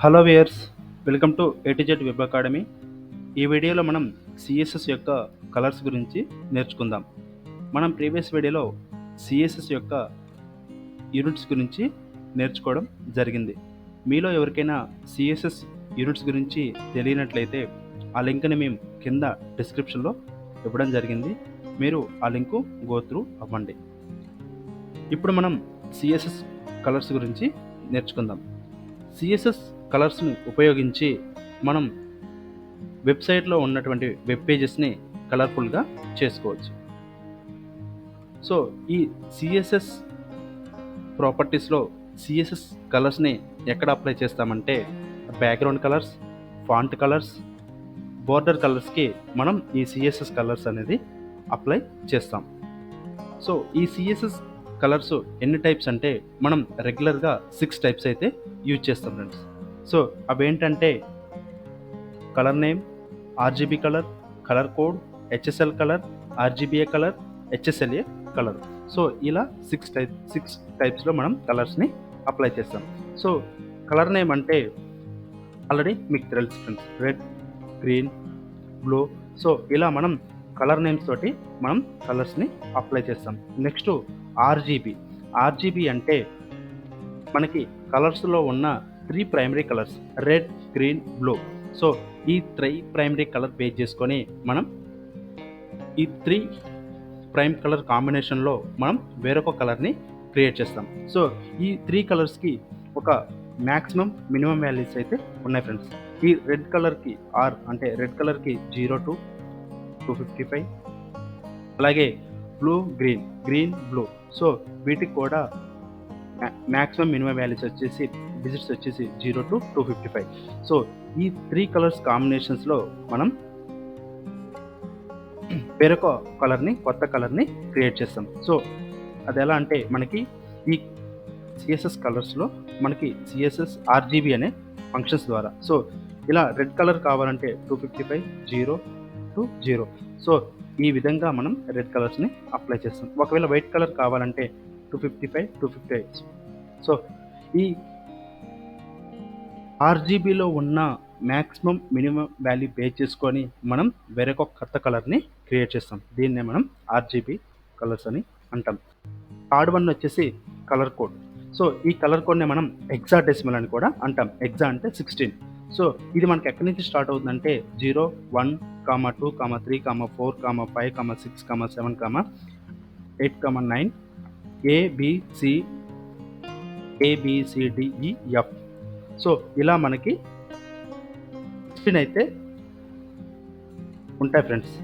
Hello viewers, welcome to A to Z web academy. ఈ వీడియోలో మనం సిఎస్ఎస్ యొక్క కలర్స్ గురించి నేర్చుకుందాం. మనం ప్రీవియస్ వీడియోలో సిఎస్ఎస్ యొక్క యూనిట్స్ గురించి నేర్చుకోవడం జరిగింది. మీలో ఎవరికైనా సిఎస్ఎస్ యూనిట్స్ గురించి తెలియనట్లయితే ఆ లింక్ని మేము కింద డిస్క్రిప్షన్లో ఇవ్వడం జరిగింది. మీరు ఆ లింకు గో త్రూ అవ్వండి. ఇప్పుడు మనం సిఎస్ఎస్ కలర్స్ గురించి నేర్చుకుందాం. సిఎస్ఎస్ కలర్స్ని ఉపయోగించి మనం వెబ్సైట్లో ఉన్నటువంటి వెబ్ పేజెస్ని కలర్ఫుల్గా చేసుకోవచ్చు. సో ఈ సిఎస్ఎస్ ప్రాపర్టీస్లో సిఎస్ఎస్ కలర్స్ని ఎక్కడ అప్లై చేస్తామంటే background colours, font colours, border కలర్స్కి మనం ఈ సిఎస్ఎస్ కలర్స్ అనేది అప్లై చేస్తాం. సో ఈ సిఎస్ఎస్ కలర్స్ ఎన్ని టైప్స్ అంటే మనం రెగ్యులర్గా 6 టైప్స్ అయితే యూజ్ చేస్తాం ఫ్రెండ్స్. సో అవేంటంటే colour name, RGB colour, colour code, HSL colour, RGBA colour, HSLA colour. So ఇలా 6 టైప్స్లో మనం కలర్స్ని అప్లై చేస్తాం. సో కలర్ నేమ్ అంటే ఆల్రెడీ మీకు తెలుసు friends, red, green, blue. So ఇలా మనం కలర్ నేమ్స్ తోటి మనం కలర్స్ని అప్లై చేస్తాం. నెక్స్ట్ ఆర్జీబీ అంటే మనకి కలర్స్లో ఉన్న 3 primary colours, red, green, blue. So ఈ 3 ప్రైమరీ కలర్ బేస్ చేసుకొని మనం ఈ 3 ప్రైమ్ కలర్ కాంబినేషన్లో మనం వేరొక కలర్ని క్రియేట్ చేస్తాం. సో ఈ 3 కలర్స్కి ఒక మ్యాక్సిమం మినిమం వాల్యూస్ అయితే ఉన్నాయి ఫ్రెండ్స్. ఈ రెడ్ కలర్కి అంటే రెడ్ కలర్కి 0 to 255, అలాగే బ్లూ, గ్రీన్, బ్లూ. సో వీటికి కూడా మ్యాక్సిమం మినిమం వాల్యూస్ వచ్చేసి డిజిట్స్ వచ్చేసి 0 to 255. సో ఈ 3 కలర్స్ కాంబినేషన్స్లో మనం వేరొక కలర్ని, కొత్త కలర్ని క్రియేట్ చేస్తాం. సో అది ఎలా అంటే మనకి ఈ సిఎస్ఎస్ కలర్స్లో మనకి సిఎస్ఎస్ ఆర్జీబీ అనే ఫంక్షన్స్ ద్వారా. సో ఇలా రెడ్ కలర్ కావాలంటే 255, 0 to 0. సో ఈ విధంగా మనం రెడ్ కలర్స్ని అప్లై చేస్తాం. ఒకవేళ వైట్ కలర్ కావాలంటే 255, 255. సో ఈ ఆర్జీబీలో ఉన్న మ్యాక్సిమం మినిమం వాల్యూ బేస్ చేసుకొని మనం వేరొక కొత్త కలర్ని క్రియేట్ చేస్తాం. దీన్నే మనం ఆర్జీబీ కలర్స్ అని అంటాం. థర్డ్ వన్ వచ్చేసి కలర్ కోడ్. సో ఈ కలర్ కోడ్ని మనం హెక్సాడెసిమల్ అని కూడా అంటాం. హెక్సా అంటే 16. సో ఇది మనకి ఎక్కడి నుంచి స్టార్ట్ అవుతుందంటే 0, 1, 2, 3, 4, 5, 6, 7, 8, 9, ABCDEF. సో ఇలా మనకి 16 అయితే ఉంటాయి ఫ్రెండ్స్.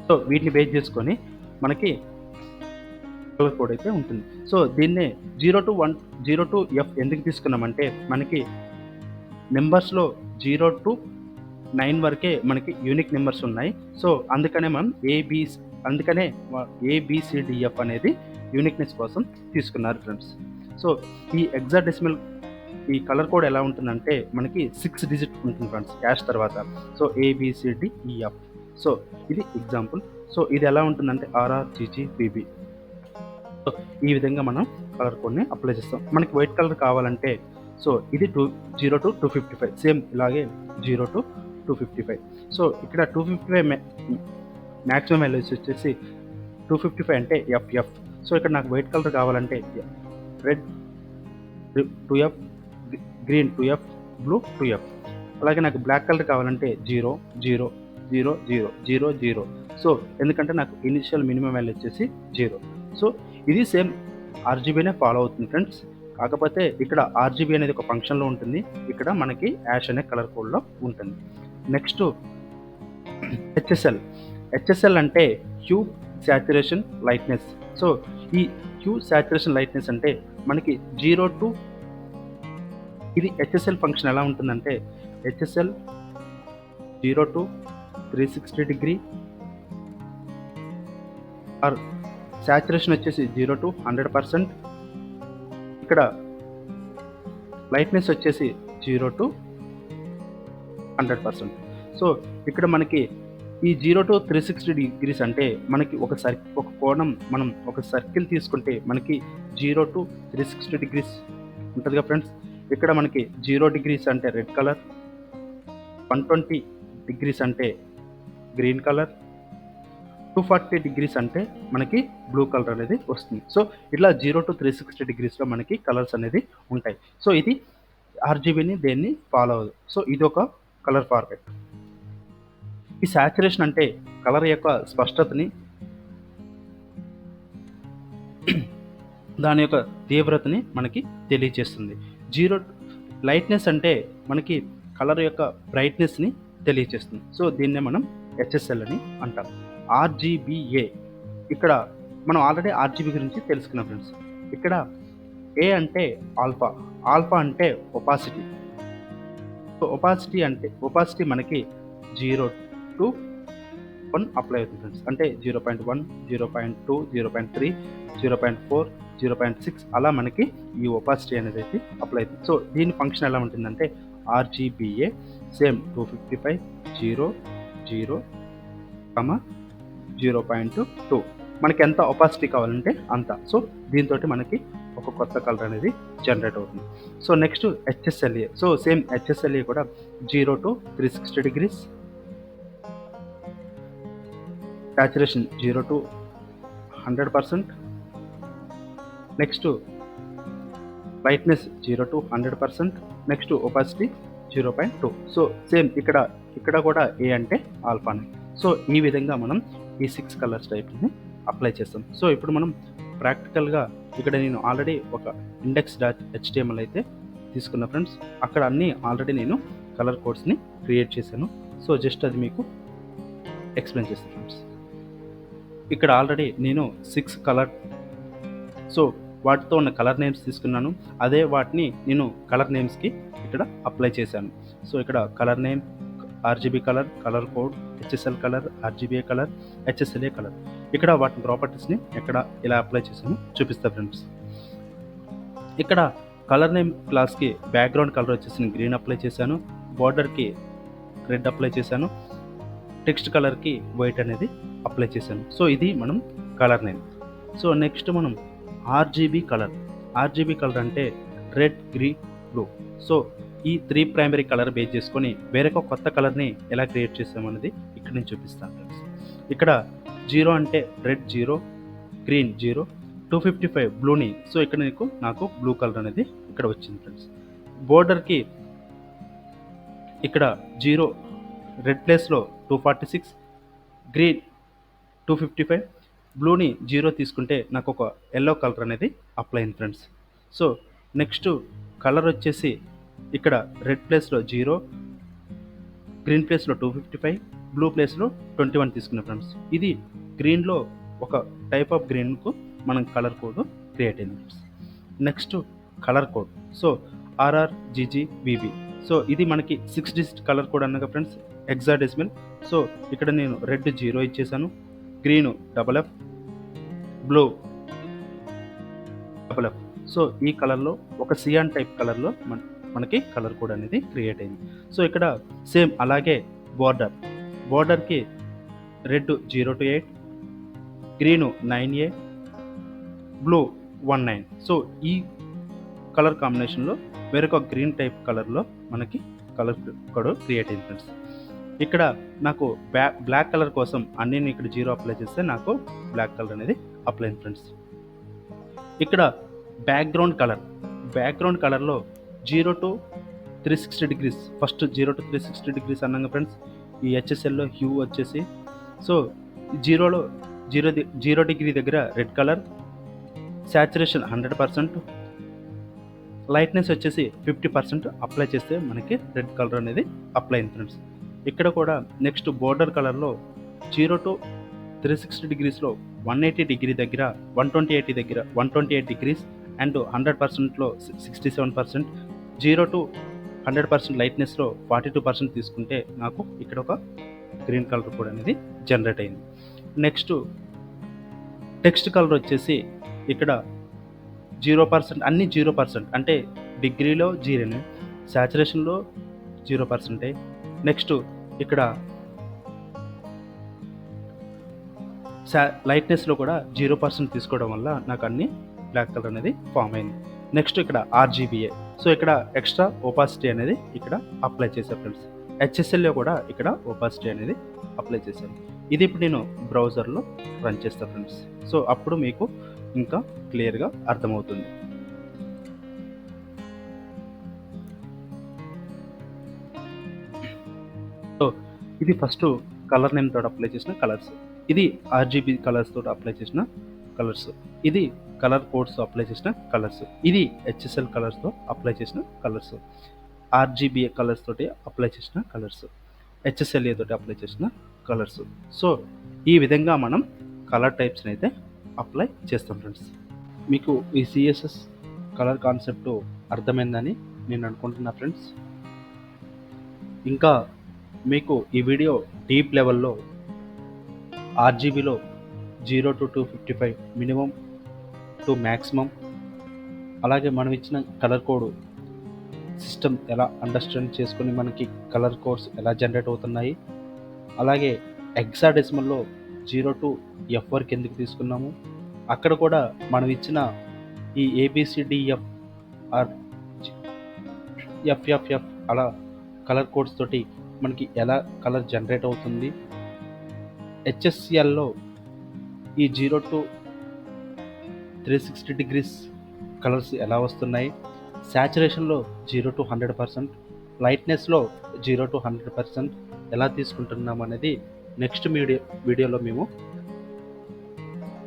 సో వీటిని బేస్ చేసుకొని మనకి కలర్ కోడ్ అయితే ఉంటుంది. సో దీన్నే 0 to F ఎందుకు తీసుకున్నామంటే మనకి నెంబర్స్లో 0 to 9 వరకే మనకి యూనిక్ నెంబర్స్ ఉన్నాయి. సో అందుకనే మనం ABCDF అనేది యూనిక్నెస్ కోసం తీసుకున్నారు ఫ్రెండ్స్. సో ఈ హెక్సాడెసిమల్ ఈ కలర్ కోడ్ ఎలా ఉంటుందంటే మనకి 6 డిజిట్ ఉంటుంది ఫ్రెండ్స్ యాష్ తర్వాత. So ABCDEF. సో ఇది ఎగ్జాంపుల్. సో ఇది ఎలా ఉంటుందంటే RRGGBB. సో ఈ విధంగా మనం కలర్ కోడ్ని అప్లై చేస్తాం. మనకి వైట్ కలర్ కావాలంటే సో ఇది 0 to 255, సేమ్ ఇలాగే 0 to 255. సో ఇక్కడ 255 మ్యాక్సిమం వాల్యూస్ వచ్చేసి 255 అంటే FF. సో ఇక్కడ నాకు వైట్ కలర్ కావాలంటే red 2F, green 2F, blue 2F. అలాగే నాకు బ్లాక్ కలర్ కావాలంటే 0, 0, 0, 0, 0, 0. సో ఎందుకంటే నాకు ఇనిషియల్ మినిమం వాల్యూ వచ్చేసి 0. సో ఇది సేమ్ ఆర్జీబీనే ఫాలో అవుతుంది ఫ్రెండ్స్. కాకపోతే ఇక్కడ ఆర్జీబీ అనేది ఒక ఫంక్షన్లో ఉంటుంది, ఇక్కడ మనకి యాష్ అనే కలర్ కోడ్లో ఉంటుంది. నెక్స్ట్ హెచ్ఎస్ఎల్ అంటే హ్యూ శాచురేషన్ లైట్నెస్. సో ఈ హ్యూ శాచురేషన్ లైట్నెస్ అంటే మనకి 0 to ఇది హెచ్ఎస్ఎల్ ఫంక్షన్ ఎలా ఉంటుందంటే HSL 0 to 360 degree or saturation వచ్చేసి 0 to 100%. ఇక్కడ లైట్నెస్ వచ్చేసి 0 to 100%. సో ఇక్కడ మనకి ఈ 0 to 360 degrees అంటే మనకి ఒక కోణం, మనం ఒక సర్కిల్ తీసుకుంటే మనకి 0 to 360 degrees ఉంటుందిగా ఫ్రెండ్స్. ఇక్కడ మనకి 0 degrees అంటే రెడ్ కలర్, 120 degrees అంటే గ్రీన్ కలర్, 240 degrees అంటే మనకి బ్లూ కలర్ అనేది వస్తుంది. సో ఇట్లా 0 to 360 degreesలో మనకి కలర్స్ అనేది ఉంటాయి. సో ఇది ఆర్జీబీని దేన్ని ఫాలో అవ్వదు. సో ఇది ఒక కలర్ ఫార్మాట్. ఈ సాచురేషన్ అంటే కలర్ యొక్క స్పష్టతని, దాని యొక్క తీవ్రతని మనకి తెలియజేస్తుంది. లైట్నెస్ అంటే మనకి కలర్ యొక్క బ్రైట్నెస్ని తెలియజేస్తుంది. సో దీన్నే మనం హెచ్ఎస్ఎల్ అని అంటాం. ఆర్జీబీఏ, ఇక్కడ మనం ఆల్రెడీ ఆర్జీబీ గురించి తెలుసుకున్నాం ఫ్రెండ్స్. ఇక్కడ ఏ అంటే ఆల్ఫా అంటే ఒపాసిటీ. సో ఒపాసిటీ మనకి 0 to 1 అప్లై అవుతుంది ఫ్రెండ్స్. అంటే 0.1, 0.2, 0.3, 0.4, 0.6 అలా మనకి ఈ ఒపాసిటీ అనేది అయితే అప్లై అవుతుంది. సో దీని ఫంక్షన్ ఎలా ఉంటుందంటే ఆర్జీబీఏ సేమ్ 255, 0, 0, 0.2 మనకి ఎంత ఒపాసిటీ కావాలంటే అంత. సో దీంతో మనకి ఒక కొత్త కలర్ అనేది జనరేట్ అవుతుంది. So next HSLA. So same HSLA కూడా 0 to 360 degrees, saturation 0 to 100%, next brightness 0 to 100%, next opacity 0.2. So same ఇక్కడ కూడా ఏ అంటే ఆల్ఫాని. సో ఈ విధంగా మనం ఈ 6 కలర్స్ టైప్ని అప్లై చేస్తాం. సో ఇప్పుడు మనం ప్రాక్టికల్గా ఇక్కడ నేను ఆల్రెడీ ఒక index.html అయితే తీసుకున్నా ఫ్రెండ్స్. అక్కడ అన్నీ ఆల్రెడీ నేను కలర్ కోడ్స్ని క్రియేట్ చేశాను. సో జస్ట్ అది మీకు ఎక్స్ప్లెయిన్ చేస్తాను ఫ్రెండ్స్. ఇక్కడ ఆల్రెడీ నేను 6 కలర్, సో వాటితో ఉన్న కలర్ నేమ్స్ తీసుకున్నాను. అదే వాటిని నేను కలర్ నేమ్స్కి ఇక్కడ అప్లై చేశాను. సో ఇక్కడ colour name, RGB colour, colour code, HSL colour, RGBA colour, HSLA colour. ఇక్కడ వాటి ప్రాపర్టీస్ని ఎక్కడ ఇలా అప్లై చేశాను చూపిస్తా ఫ్రెండ్స్. ఇక్కడ కలర్ నేమ్ క్లాస్కి బ్యాక్గ్రౌండ్ కలర్ వచ్చేసి గ్రీన్ అప్లై చేశాను, బార్డర్కి రెడ్ అప్లై చేశాను, టెక్స్ట్ కలర్కి వైట్ అనేది అప్లై చేశాను. సో ఇది మనం కలర్ నేమ్. సో నెక్స్ట్ మనం RGB కలర్. RGB కలర్ అంటే రెడ్, గ్రీన్, బ్లూ. సో ఈ 3 ప్రైమరీ కలర్ బేస్ చేసుకొని వేరొక కొత్త కలర్ని ఎలా క్రియేట్ చేస్తామనేది ఇక్కడ నేను చూపిస్తాను ఫ్రెండ్స్. ఇక్కడ 0 అంటే రెడ్ 0, గ్రీన్ 0, 255 బ్లూని. సో ఇక్కడ నాకు బ్లూ కలర్ అనేది ఇక్కడ వచ్చింది ఫ్రెండ్స్. బోర్డర్కి ఇక్కడ 0 రెడ్ ప్లేస్లో 246, గ్రీన్ 255, బ్లూని 0 తీసుకుంటే నాకు ఒక ఎల్లో కలర్ అనేది అప్లై అయింది ఫ్రెండ్స్. సో నెక్స్ట్ కలర్ వచ్చేసి ఇక్కడ రెడ్ ప్లేస్లో 0, గ్రీన్ ప్లేస్లో 255, బ్లూ ప్లేస్లో 21 తీసుకున్నాం ఫ్రెండ్స్. ఇది గ్రీన్లో ఒక టైప్ ఆఫ్ గ్రీన్కు మనం కలర్ కోడ్ క్రియేట్ అయింది friends. Next colour code. So RRGGBB. So ఇది మనకి 6 డిజిట్ కలర్ కోడ్ అన్నగా ఫ్రెండ్స్, హెక్సాడెసిమల్. సో ఇక్కడ నేను రెడ్ 0 ఇచ్చేసాను, green FF, blue FF. So ఈ కలర్లో ఒక సియాన్ టైప్ కలర్లో మనకి కలర్ కోడ్ అనేది క్రియేట్ అయింది. సో ఇక్కడ సేమ్ అలాగే బార్డర్కి red 0 to 8, green 9A, blue 19. So ఈ కలర్ కాంబినేషన్లో వేరొక గ్రీన్ టైప్ కలర్లో మనకి కలర్ కోడ్ క్రియేట్ అయింది ఫ్రెండ్స్. ఇక్కడ నాకు బ్లాక్ కలర్ కోసం అన్నీ ఇక్కడ 0 అప్లై చేస్తే నాకు బ్లాక్ కలర్ అనేది అప్లై అయింది ఫ్రెండ్స్. ఇక్కడ బ్యాక్గ్రౌండ్ కలర్లో 0 to 360 degrees, first 0 to 360 degrees అన్నాక ఫ్రెండ్స్. ఈ హెచ్ఎస్ఎల్లో హ్యూ వచ్చేసి సో 0 డిగ్రీ దగ్గర రెడ్ కలర్, సాచురేషన్ 100%, లైట్నెస్ వచ్చేసి 50% అప్లై చేస్తే మనకి రెడ్ కలర్ అనేది అప్లై అయింది ఫ్రెండ్స్. ఇక్కడ కూడా నెక్స్ట్ బోర్డర్ కలర్లో 0 to 360 degreesలో 180 degree దగ్గర 128 degrees అండ్ 100%లో 67%, 0 to 100% లైట్నెస్లో 42% తీసుకుంటే నాకు ఇక్కడ ఒక గ్రీన్ కలర్ కోడ్ అనేది జనరేట్ అయింది. నెక్స్ట్ టెక్స్ట్ కలర్ వచ్చేసి ఇక్కడ 0%, అన్ని 0%, అంటే డిగ్రీలో 0, సాచురేషన్లో 0%. నెక్స్ట్ ఇక్కడ లైట్నెస్లో కూడా 0% తీసుకోవడం వల్ల నాకు అన్ని బ్లాక్ కలర్ అనేది ఫామ్ అయింది. నెక్స్ట్ ఇక్కడ RGBA. సో ఇక్కడ ఎక్స్ట్రా ఒపాసిటీ అనేది ఇక్కడ అప్లై చేశాను ఫ్రెండ్స్. హెచ్ఎస్ఎల్లో కూడా ఇక్కడ ఒపాసిటీ అనేది అప్లై చేశాను. ఇది ఇప్పుడు నేను బ్రౌజర్లో రన్ చేస్తాను ఫ్రెండ్స్. సో అప్పుడు మీకు ఇంకా క్లియర్గా అర్థమవుతుంది. సో ఇది ఫస్ట్ కలర్ నేమ్ తోటి అప్లై చేసిన కలర్స్. ఇది ఆర్జీబీ కలర్స్ తోటి అప్లై చేసిన కలర్స్. ఇది కలర్ కోడ్స్ అప్లై చేసిన కలర్స్. ఇది హెచ్ఎస్ఎల్ కలర్స్తో అప్లై చేసిన కలర్స్. ఆర్జీబీఏ కలర్స్ తోటి అప్లై చేసిన కలర్స్. హెచ్ఎస్ఎల్ఏ తోటి అప్లై చేసిన కలర్స్. సో ఈ విధంగా మనం కలర్ టైప్స్ని అయితే అప్లై చేస్తాం ఫ్రెండ్స్. మీకు ఈ సిఎస్ఎస్ కలర్ కాన్సెప్ట్ అర్థమైందని నేను అనుకుంటున్నా ఫ్రెండ్స్. ఇంకా మీకు ఈ వీడియో డీప్ లెవెల్లో ఆర్జీబీలో 0 to 255 మినిమం టు మ్యాక్సిమం, అలాగే మనం ఇచ్చిన కలర్ కోడ్ సిస్టమ్ ఎలా అండర్స్టాండ్ చేసుకొని మనకి కలర్ కోడ్స్ ఎలా జనరేట్ అవుతున్నాయి, అలాగే హెక్సాడెసిమల్లో 0 to F వరకు ఎందుకు తీసుకున్నాము, అక్కడ కూడా మనం ఇచ్చిన ఈ ABCDF ఆర్ FFF అలా కలర్ కోడ్స్ తోటి మనకి ఎలా కలర్ జనరేట్ అవుతుంది, హెచ్ఎస్ఎల్లో ఈ 0 to 360 degrees కలర్స్ ఎలా వస్తున్నాయి, శాచురేషన్లో 0 to 100%, లైట్నెస్లో 0 to 100% ఎలా తీసుకుంటున్నాం అనేది నెక్స్ట్ వీడియోలో మేము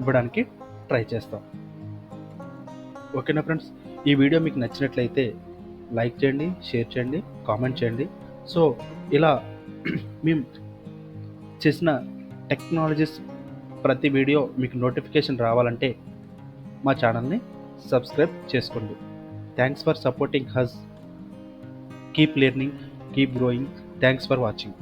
ఇవ్వడానికి ట్రై చేస్తాం. ఓకేనా ఫ్రెండ్స్, ఈ వీడియో మీకు నచ్చినట్లయితే లైక్ చేయండి, షేర్ చేయండి, కామెంట్ చేయండి. సో ఇలా మేము చేసిన టెక్నాలజీస్ ప్రతి వీడియో మీకు నోటిఫికేషన్ రావాలంటే మా ఛానల్ని సబ్స్క్రైబ్ చేసుకోండి. Thanks for supporting has. Keep learning, keep growing. Thanks for watching.